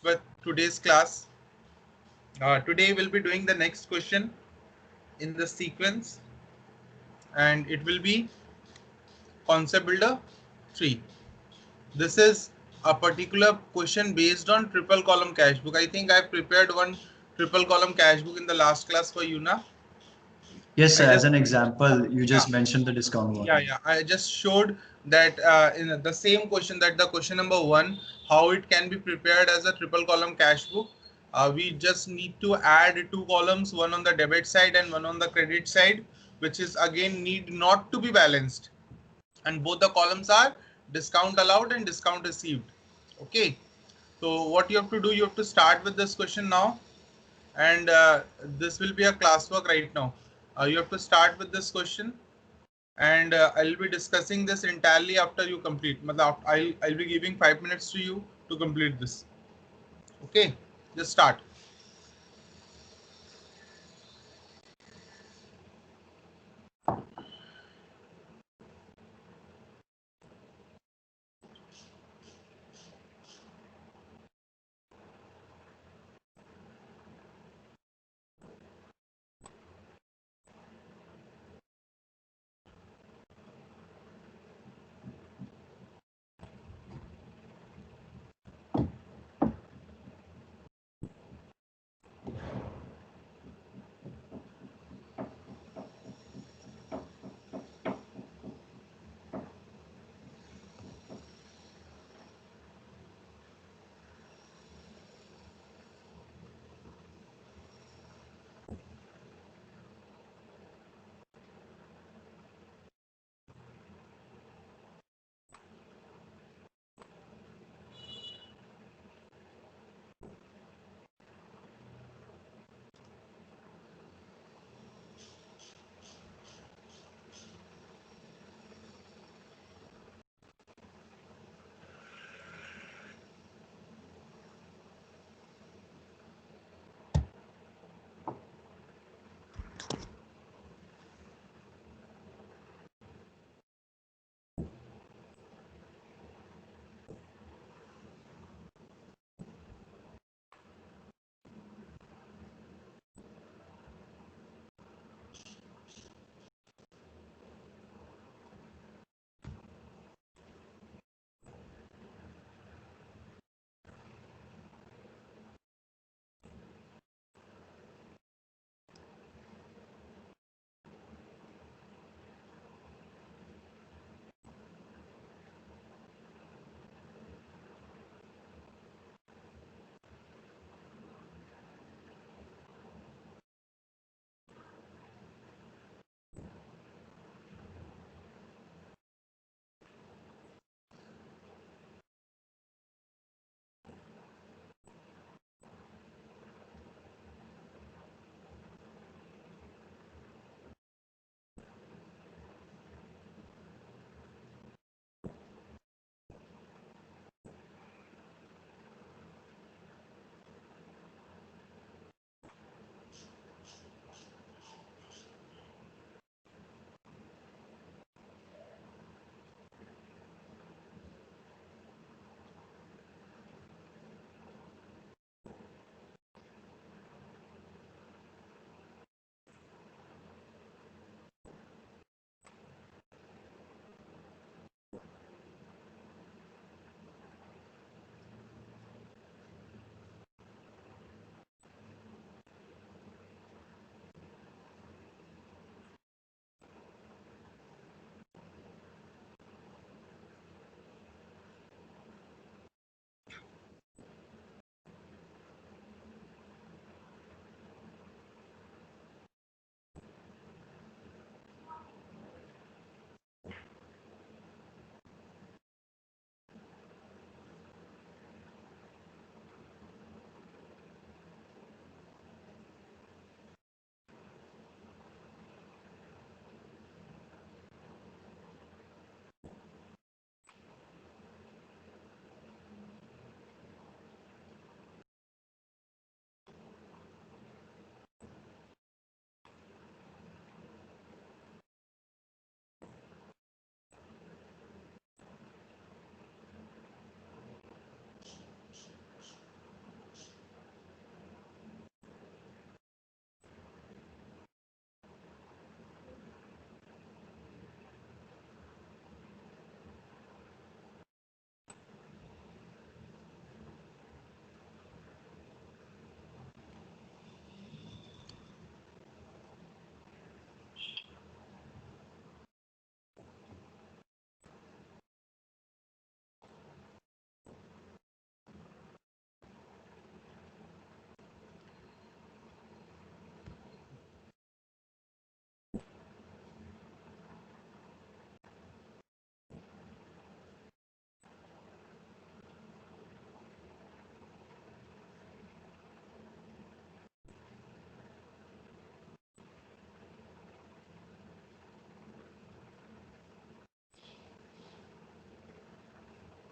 with today's class. Today we'll be doing the next question in the sequence, and it will be concept builder 3. This is a particular question based on triple column cache book. I think I prepared one triple column cache book in the last class for you now. Yes, I sir. As just an example, you yeah just mentioned the discount one. yeah. I just showed that in the same question, that the question number 1, how it can be prepared as a triple column cache book. We just need to add two columns, one on the debit side and one on the credit side, which is again need not to be balanced, and both the columns are discount allowed and discount received. Okay, so what you have to do, you have to start with this question now, and this will be a classwork right now. You have to start with this question, and I'll be discussing this entirely after you complete. I'll be giving 5 minutes to you to complete this. Okay, just start.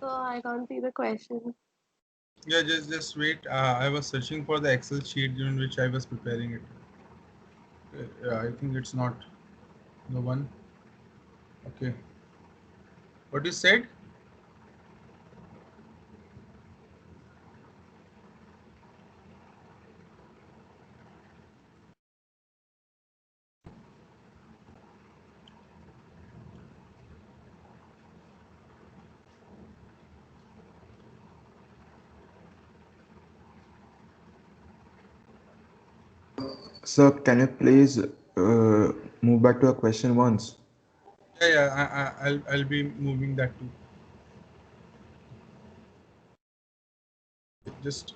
So I can't see the question. Yeah, just wait. I was searching for the Excel sheet in which I was preparing it. Yeah, I think it's not the one. Okay. What you said? Sir, can you please move back to a question once? Yeah, I'll be moving that too. Just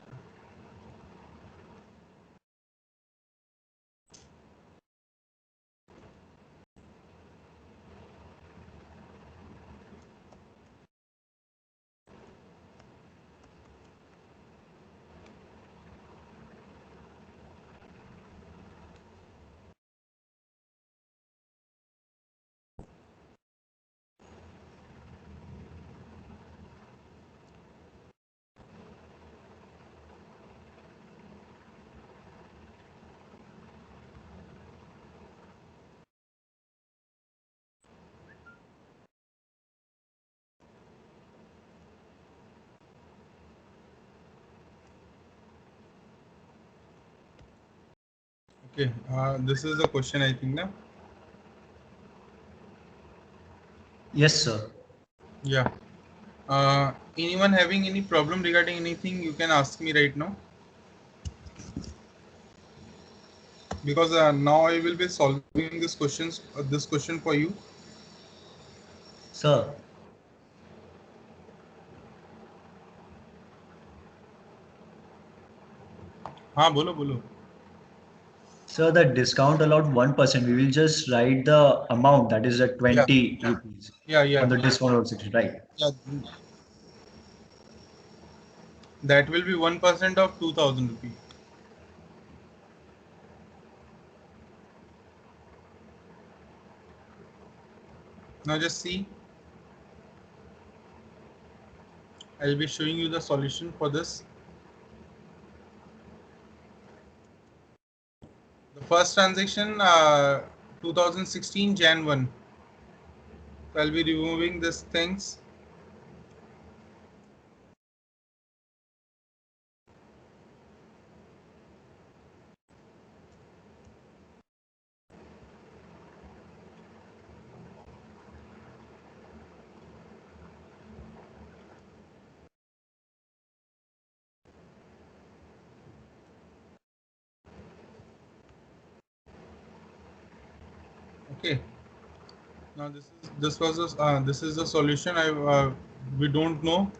okay. This is the question, I think now. Yes, sir. Yeah. Anyone having any problem regarding anything, you can ask me right now. Because now I will be solving this question for you. Sir. हाँ बोलो बोलो. Sir, the discount allowed 1%. We will just write the amount, that is at 20 Yeah. rupees Yeah. on the discount of 60, right? Yeah. That will be 1% of 2,000 rupees. Now just see. I'll be showing you the solution for this. The first transaction, 2016 Jan 1. So I'll be removing these things. Okay. Now this is the solution. We don't know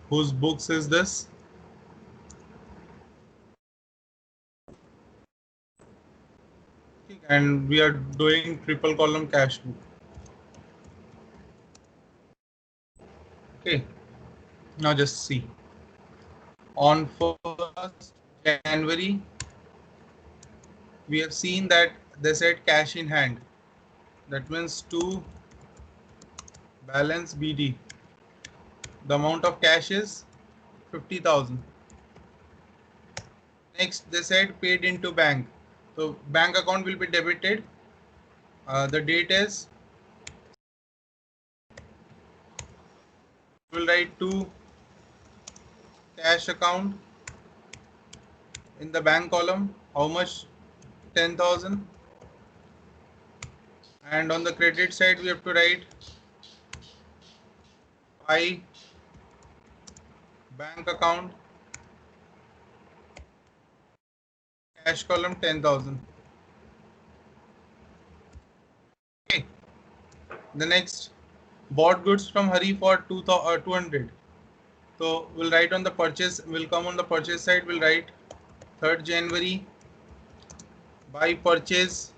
whose books is this. And we are doing triple column cash book. Okay. Now just see. On 1st January, we have seen that they said cash in hand. That means to balance BD. The amount of cash is 50,000. Next, they said paid into bank. So bank account will be debited. The date is, we'll write to cash account in the bank column. How much? 10,000. And on the credit side, we have to write I bank account cash column 10,000. Okay. The next, bought goods from Hari for 200. So we'll write on the purchase. We'll come on the purchase side. We'll write 3rd January by purchase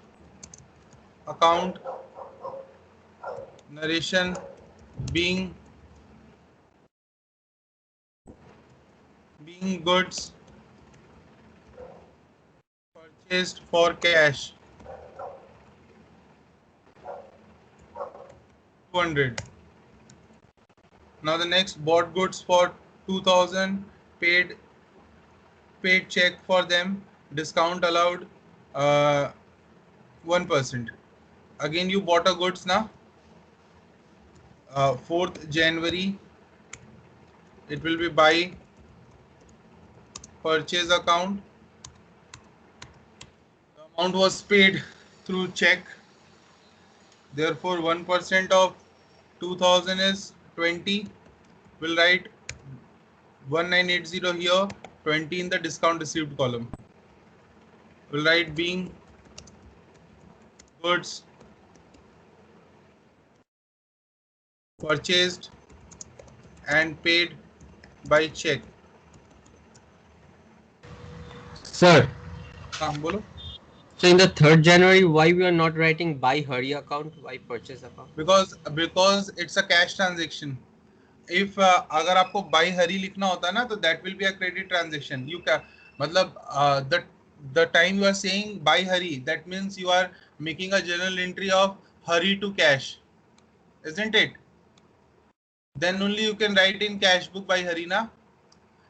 account narration being goods purchased for cash 200. Now the next, bought goods for 2000, paid check for them, discount allowed 1%. Again you bought a goods now, 4th January, it will be by purchase account. The amount was paid through check, therefore 1% of 2000 is 20. We'll write 1980 here, 20 in the discount received column. We'll write being goods purchased and paid by check. Sir, हाँ बोलो. so in the 3rd January, why we are not writing by Hari account, why purchase account? Because it's a cash transaction. If अगर आपको by Hari लिखना होता ना, तो that will be a credit transaction. You can मतलब the time you are saying by Hari, that means you are making a journal entry of Hari to cash, isn't it? Then only you can write in cash book by Hari na.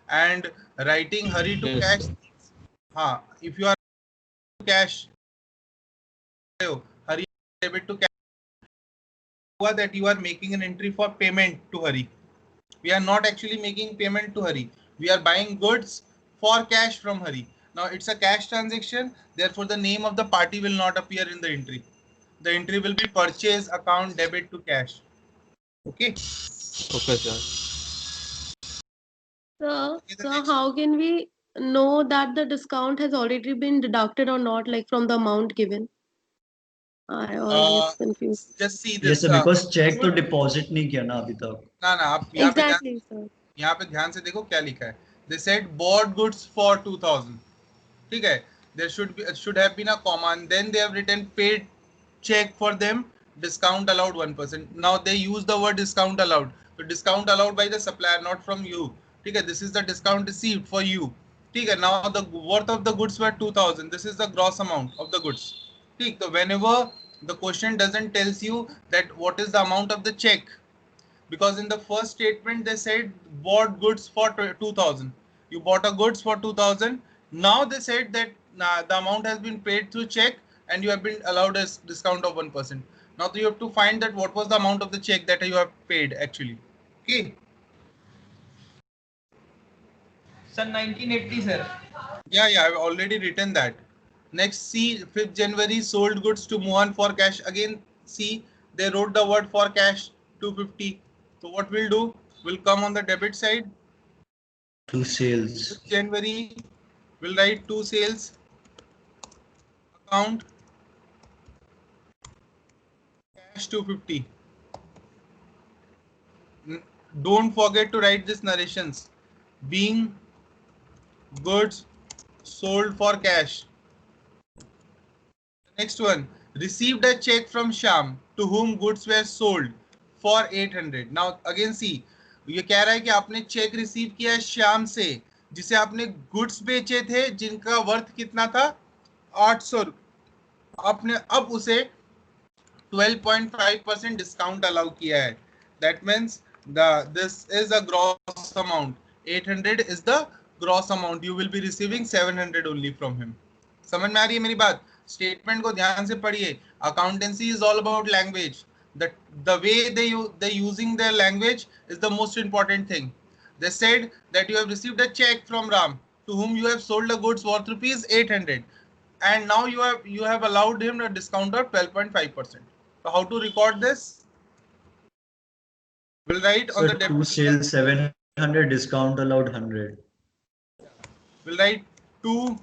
And writing Hari to Yes, cash, sir. हाँ, if you are cash, Hari debit to cash, that you are making an entry for payment to Hari. We are not actually making payment to Hari. We are buying goods for cash from Hari. Now it's a cash transaction, therefore the name of the party will not appear in the entry. The entry will be purchase account debit to cash. Okay. Okay, sir. So how can we know that the discount has already been deducted or not, like from the amount given? I always confused. Just see Yes this. sir, because check तो deposit नहीं किया ना अभी तक. ना आप यहाँ पे Exactly, sir. यहाँ पे ध्यान से देखो क्या लिखा है. They said bought goods for 2000. ठीक है. There should have been a comma, and then they have written paid check for them, discount allowed 1%. Now they use the word discount allowed. So discount allowed by the supplier, not from you. ठीक है. This is the discount received for you. ठीक है. Now the worth of the goods were 2000. This is the gross amount of the goods. ठीक. So whenever the question doesn't tells you that what is the amount of the check, because in the first statement they said bought goods for 2000. You bought a goods for 2000. Now they said that the amount has been paid through check and you have been allowed a discount of 1%. Now you have to find that what was the amount of the check that you have paid actually. Okay. Sir, 1980, sir. Yeah, I've already written that. Next, see, 5th January sold goods to Mohan for cash. Again, see, they wrote the word for cash 250. So what we'll do, we'll come on the debit side. To sales. 5th January, we'll write to sales account cash 250. Don't forget to write this narrations. Being goods sold for cash. Next one, received a check from Sham to whom goods were sold for 800. Now again see, ये कह रहा है कि आपने check receive किया है श्याम से, जिसे आपने गुड्स बेचे थे जिनका वर्थ कितना था 800. आपने अब उसे 12.5% डिस्काउंट अलाउ किया है. That means this is a gross amount. 800 is the gross amount. You will be receiving 700 only from him. समझ में आ रही है मेरी बात? स्टेटमेंट को ध्यान से पढ़िए. Accountancy is all about language. The way they using their language is the most important thing. They said that you have received a check from Ram to whom you have sold the goods worth rupees 800, and now you have allowed him a discount of 12.5%. So how to record this? We'll write on the To debit sales 700, discount allowed 100. We'll write to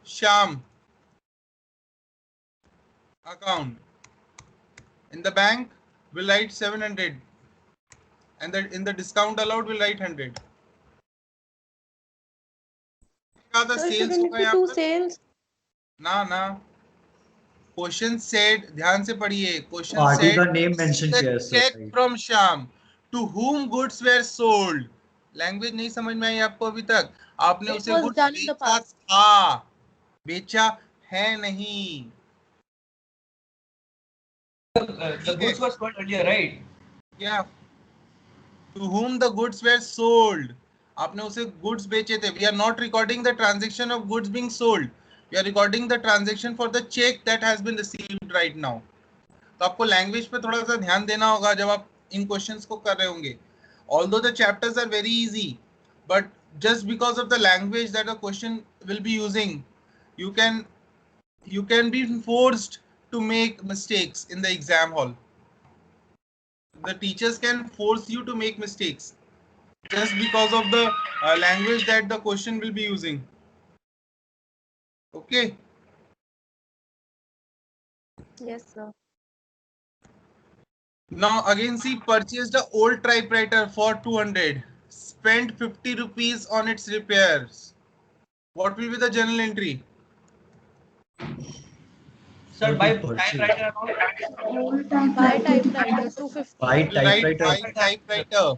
Sham account. In the bank, we'll write 700, and then in the discount allowed, we'll write 100. The Sir, sales shouldn't it be two sales? ना question said, ध्यान से पढ़िए. Question party said का name mention किया है sir. Cheque from Shyam to whom goods were sold. Language नहीं समझ में आई आपको अभी तक? आपने It उसे was goods done in the बेचा past. था, बेचा है नहीं. The goods were sold earlier, right? Yeah. to whom the goods were sold. आपने उसे goods बेचे थे. We are not recording the transaction of goods being sold. We are recording the transaction for the check that has been received right now. तो आपको language पे थोड़ा सा ध्यान देना होगा जब आप इन क्वेश्चंस को कर रहे होंगे. Although the chapters are very easy, but just because of the language that the question will be using, you can be forced to make mistakes in the exam hall. The teachers can force you to make mistakes just because of the language that the question will be using. Okay. Yes, sir. Now again, see, purchased an old typewriter for 200, spent 50 rupees on its repairs. What will be the journal entry? Sir, What by is purchase? typewriter amount. Buy typewriter 250. Buy We'll write typewriter. by typewriter.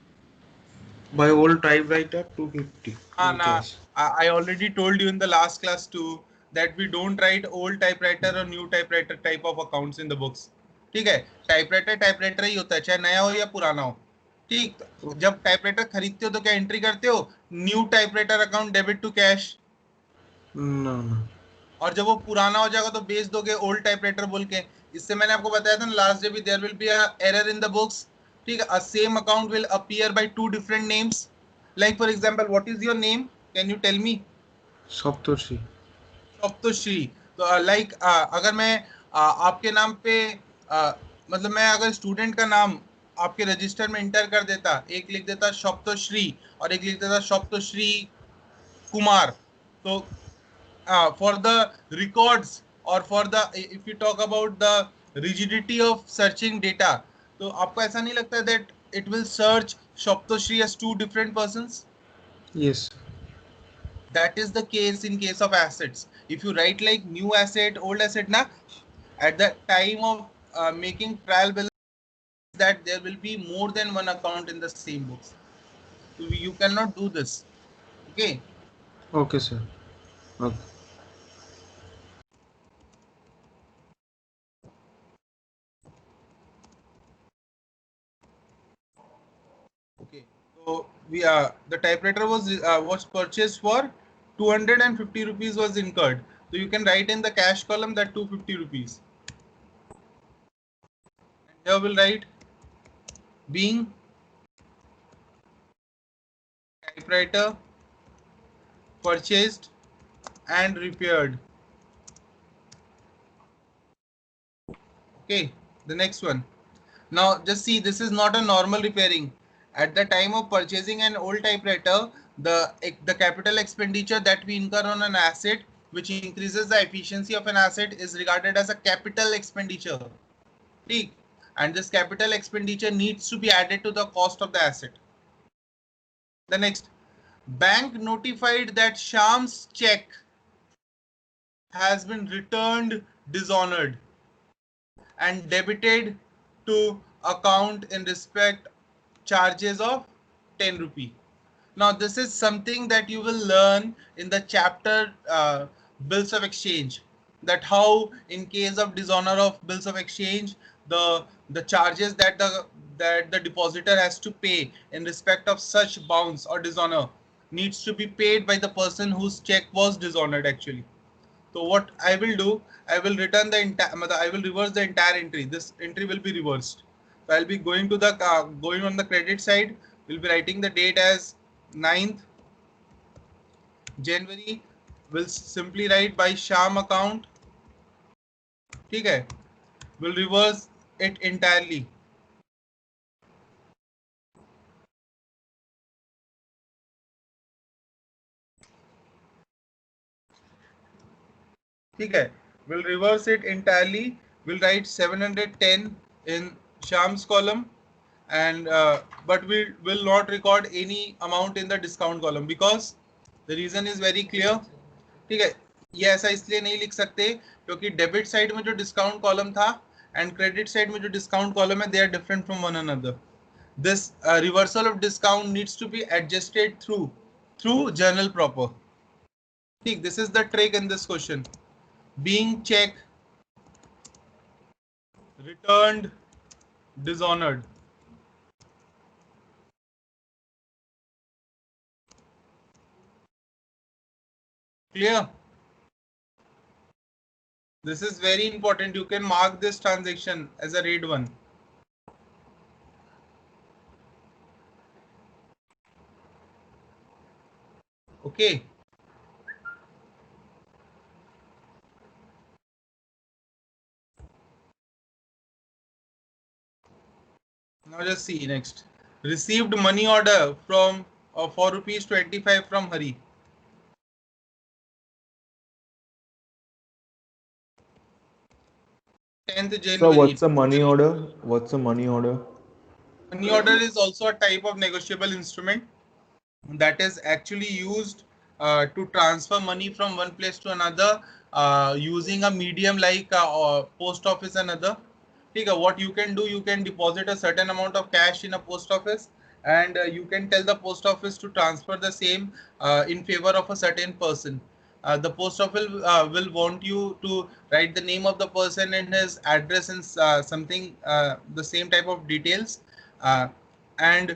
By old typewriter 250 in Nah, cash. I already told you in the last class too that we don't write old typewriter or new typewriter type of accounts in the books. ठीक है, typewriter ही होता है, चाहे नया हो या पुराना हो. ठीक, जब टाइपराइटर खरीदते हो तो क्या एंट्री करते हो? New typewriter account debit to cash. No, no. और जब वो पुराना हो जाएगा तो बेच दोगे ओल्ड टाइपराइटर बोल के. इससे मैंने आपको बताया था ना लास्ट डे भी, there will be a error in the books. ठीक है, a same account will appear by two different names. Like for example, what is your name? Can you tell me? Saptarshi. Saptashri. तो like अगर मैं आपके नाम पे मतलब मैं अगर स्टूडेंट का नाम आपके रजिस्टर में इंटर कर देता, एक लिख देता सप्तश्री और एक लिख देता सप्तश्री कुमार, तो for the records or for the, if you talk about the rigidity of searching data, तो आपको ऐसा नहीं लगता that it will search Shoptoshri as two different persons? Yes. That is the case in case of assets. If you write like new asset, old asset, na, at the time of making trial balance, that there will be more than one account in the same books. So you cannot do this. Okay. Okay, sir. Okay. Okay. So we the typewriter was purchased for 250 rupees was incurred. So you can write in the cash column that 250 rupees. And here we'll write being typewriter purchased and repaired. Okay, the next one. Now just see, this is not a normal repairing. At the time of purchasing an old typewriter, the capital expenditure that we incur on an asset which increases the efficiency of an asset is regarded as a capital expenditure. ठीक? And this capital expenditure needs to be added to the cost of the asset. The next, bank notified that Sham's check has been returned dishonored and debited to account in respect charges of 10 rupee. Now this is something that you will learn in the chapter bills of exchange, that how in case of dishonor of bills of exchange, the charges that the depositor has to pay in respect of such bounce or dishonor needs to be paid by the person whose check was dishonored actually. So what I will do, I will return the entire, I will reverse the entire entry. This entry will be reversed. So I'll be going to the going on the credit side. We'll be writing the date as 9th January. We'll simply write by Sham account. ठीक है? We'll reverse it entirely. ठीक है? We'll reverse it entirely. We'll write 710 in Sham's column, and but we will not record any amount in the discount column because the reason is very clear. ठीक है, ये ऐसा इसलिए नहीं लिख सकते क्योंकि डेबिट साइड में जो डिस्काउंट कॉलम था एंड क्रेडिट साइड में जो डिस्काउंट कॉलम है, they are different from one another. This reversal of discount needs to be adjusted through journal proper. ठीक, this is the trick in this question. Being check returned dishonored. Clear? This is very important. You can mark this transaction as a read one. Okay. Now just see next. Received money order from for rupees 25 from Hari. Tenth So January. what's a money order? What's a money order? Money order is also a type of negotiable instrument that is actually used to transfer money from one place to another using a medium like post office and other. What you can do, you can deposit a certain amount of cash in a post office, and you can tell the post office to transfer the same in favor of a certain person. The post office will want you to write the name of the person and his address and something the same type of details, and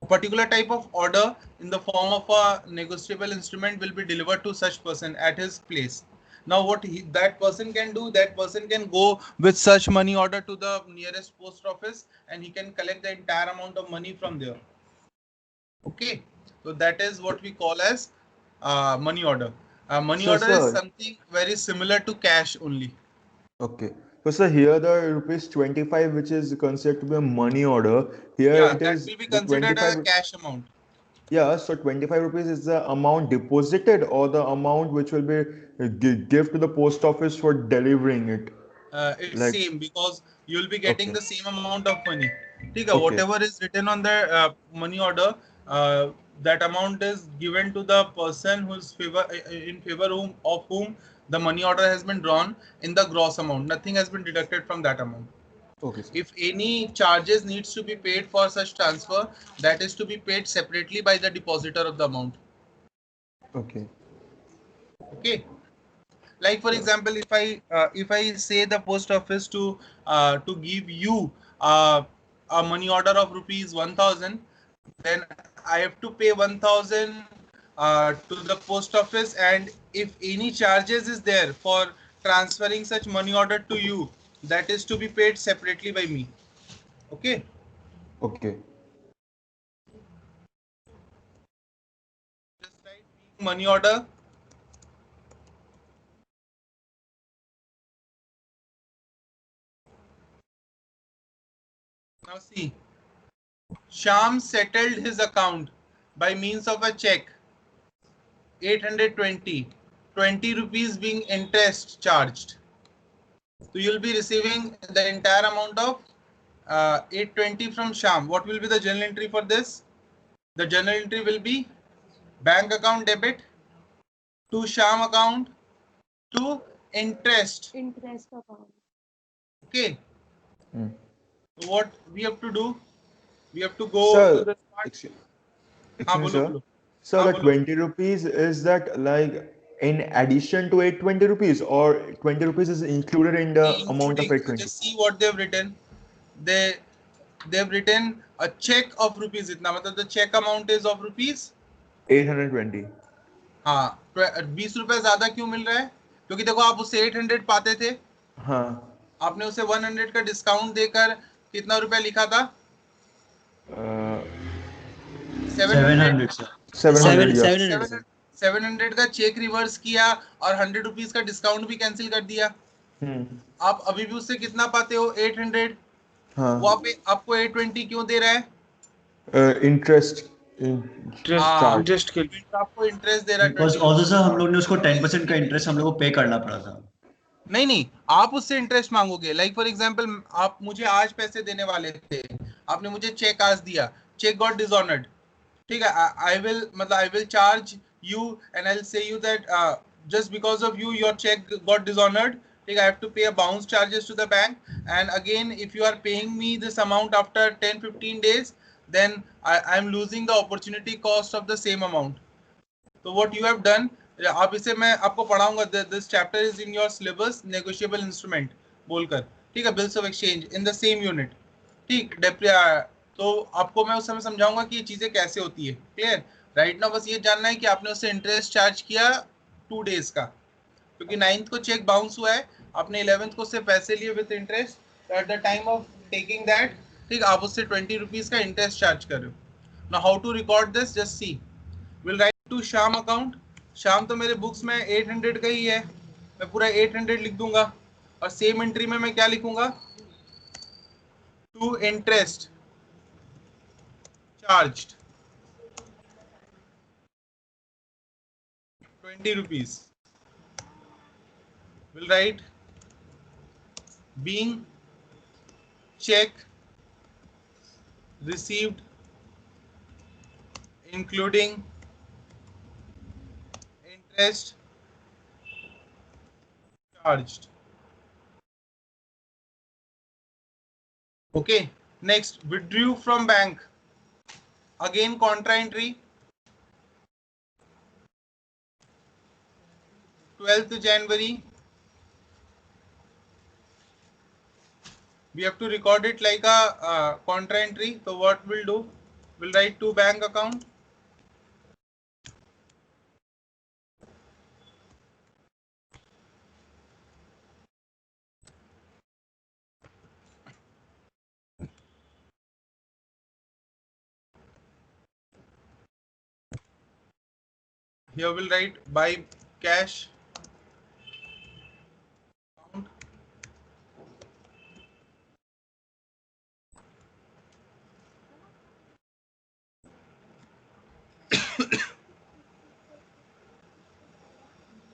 a particular type of order in the form of a negotiable instrument will be delivered to such person at his place. Now what that person can do, that person can go with such money order to the nearest post office and he can collect the entire amount of money from there. Okay, so that is what we call as money order. Money So, order is sir, something very similar to cash only. okay. So, sir, here the rupees 25, which is considered to be a money order, here Yeah, it that is will be the considered a 25. cash amount. Yeah, so 25 rupees is the amount deposited or the amount which will be give to the post office for delivering it. It's Like, same because you will be getting okay, the same amount of money. okay, Whatever is written on the money order, that amount is given to the person who's in favor of whom the money order has been drawn in the gross amount. Nothing has been deducted from that amount. okay, sir. If any charges needs to be paid for such transfer, that is to be paid separately by the depositor of the amount. Okay. Okay. Like for example, if I say the post office to give you a money order of rupees 1000, then I have to pay 1000 to the post office, and if any charges is there for transferring such money order to you, that is to be paid separately by me. Okay. Okay. Just write money order. Now see, Sham settled his account by means of a check 820, 20 rupees being interest charged. So you'll be receiving the entire amount of 820 from Sham. What will be the journal entry for this? The journal entry will be bank account debit to Sham account to interest. Interest account. Okay. Hmm. So what we have to do? We have to go to Sir, the part. excuse, हाँ excuse me, बोलो sir. बोलो. So हाँ the बोलो. 20 rupees is that like in addition to 820 rupees or 20 rupees is included in the amount of Including, 820? just see what they've written. They've written a check of rupees इतना, मतलब the check amount is of rupees 820. हाँ 20 रुपए ज्यादा क्यों मिल रहा है? क्योंकि देखो आप उससे 800 पाते थे, हाँ. आपने उसे 100 का डिस्काउंट देकर कितना रुपया लिखा था? 700. 700, sir. 700, yeah. 700. 700 का चेक रिवर्स किया और 100 रुपीज का डिस्काउंट भी कैंसिल कर दिया. Hmm. आप अभी भी उससे कितना पाते हो? 800. वो हाँ. आपको 820 क्यों दे रहा है? Interest charge. Interest के आपको इंटरेस्ट दे रहा है Because 20 also रुपीज. sir हम लोग ने उसको 10% का इंटरेस्ट हम लोग को पे करना पड़ा था. नहीं, आप उससे इंटरेस्ट मांगोगे. लाइक फॉर एग्जांपल, आप मुझे आज पैसे देने वाले थे, आपने मुझे चेक आज दिया, चेक गॉट डिसऑनर्ड. ठीक है, I will charge you and I will say you that just because of you your check got dishonored. I have to pay a bounce charges to the bank, and again if you are paying me this amount after 10-15 days, then I'm losing the opportunity cost of the same amount. तो what you have done, आप इसे मैं आपको पढ़ाऊंगा. This chapter is in your syllabus, negotiable instrument बोलकर. ठीक है, bills of exchange in the same unit. ठीक, तो आपको मैं उस समय समझाऊंगा कि ये चीजें कैसे होती है. क्लियर? राइट नाउ बस ये जानना है कि आपने उससे इंटरेस्ट चार्ज किया 2 days का, क्योंकि 9th को चेक बाउंस हुआ है, आपने 11th को उससे पैसे लिए with interest, at the time of taking that, ठीक, आप उससे 20 रुपीज का इंटरेस्ट चार्ज कर रहे हो। Now how to record this, just see, will write to Shyam account. Shyam तो मेरे बुक्स में 800 का ही है, मैं पूरा 800 लिख दूंगा, और सेम एंट्री में मैं क्या लिखूंगा, to interest charged 20 rupees, will write being check received including interest charged. Okay, next, withdrew from bank, again contra entry, 12th January, we have to record it like a contra entry. So what we'll do, we'll write to bank account, here we'll write by cash account,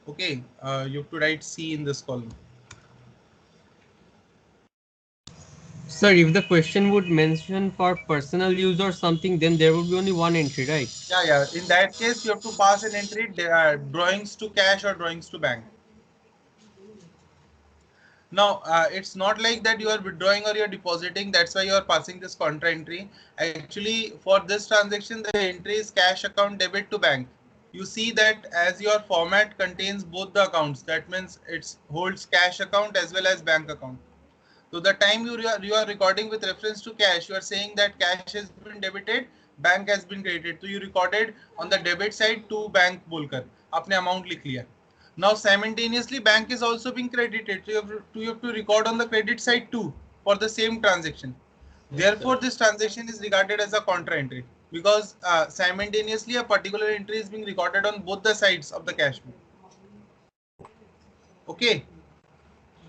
okay, you have to write C in this column. Sir, if the question would mention for personal use or something, then there would be only one entry, right? Yeah, in that case you have to pass an entry, drawings to cash or drawings to bank. Now it's not like that you are withdrawing or you are depositing, that's why you are passing this contra entry. Actually for this transaction the entry is cash account debit to bank. You see that as your format contains both the accounts, that means it holds cash account as well as bank account. So the time you are recording with reference to cash, you are saying that cash has been debited, bank has been credited. So you recorded on the debit side to bank बोलकर आपने amount लिख लिया. Now simultaneously bank is also being credited. So you have to record on the credit side too for the same transaction. Therefore this transaction is regarded as a contra entry, because simultaneously a particular entry is being recorded on both the sides of the cash book. Okay.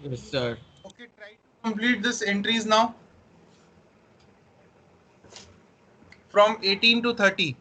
Yes, sir. Okay, try to complete this entries now from 18 to 30.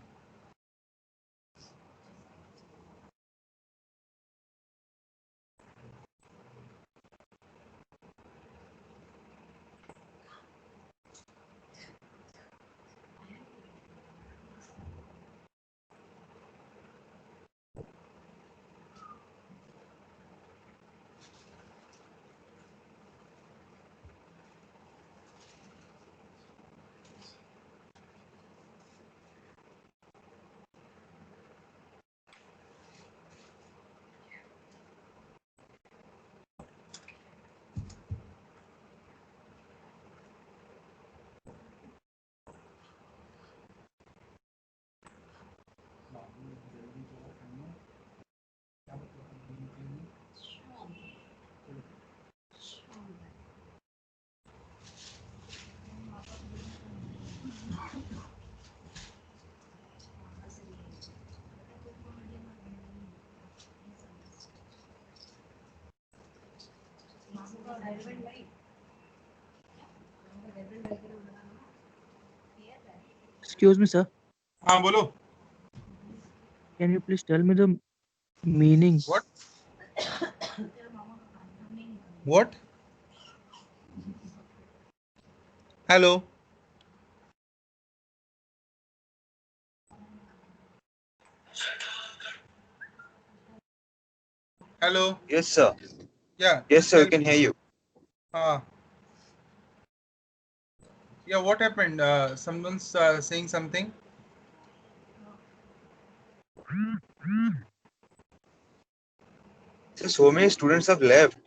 Excuse me, sir. हाँ बोलो. Can you please tell me the meaning? What? What? Hello. Hello. Yes, sir. Yeah. Yes, sir. We tell can me. hear you. Yeah. What happened? Someone's saying something. So many students have left.